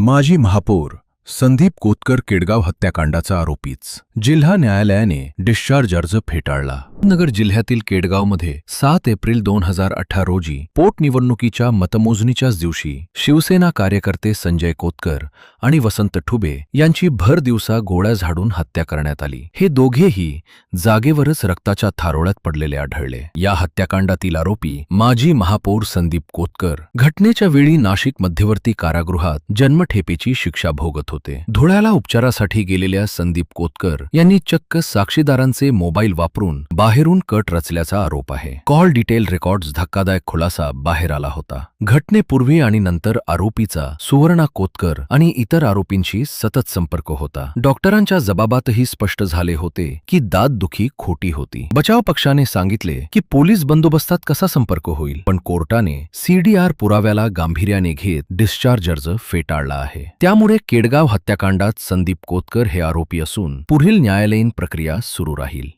माजी महापौर संदीप कोतकर केडगाव हत्याकांडाचा आरोपीच जिल्हा न्यायालयाने डिस्चार्ज अर्ज फेटाळला. नगर जिल्ह्यातील केडगावमध्ये 7 एप्रिल 2018 रोजी पोटनिवडणुकीच्या मतमोजणीच्याच दिवशी शिवसेना कार्यकर्ते संजय कोतकर आणि वसंत ठुबे यांची भर दिवसा गोळ्या झाडून हत्या करण्यात आली. हे दोघेही जागेवरच रक्ताच्या थारोळ्यात पडलेले आढळले. या हत्याकांडातील आरोपी माजी महापौर संदीप कोतकर घटनेच्या वेळी नाशिक मध्यवर्ती कारागृहात जन्मठेपेची शिक्षा भोगत होते. धुळ्याला उपचारासाठी गेलेल्या संदीप कोतकर यांनी चक्क साक्षीदारांचे मोबाईल वापरून बाहेरून कट रचल्याचा आरोप आहे. कॉल डिटेल रेकॉर्ड्स धक्कादायक खुलासा बाहेर आला होता. घटनेपूर्वी आणि नंतर आरोपीचा सुवर्णा कोतकर आणि इतर आरोपींशी सतत संपर्क होता. डॉक्टरांच्या जबाबातही स्पष्ट झाले होते की दातदुखी खोटी होती. बचाव पक्षाने सांगितले की पोलीस बंदोबस्तात कसा संपर्क होईल, पण कोर्टाने सीडीआर पुराव्याला गांभीर्याने घेत डिस्चार्ज अर्ज फेटाळला आहे. त्यामुळे केडगाव हत्याकांडात संदीप कोतकर हे आरोपी असून पुढील न्यायालयीन प्रक्रिया सुरू राहील.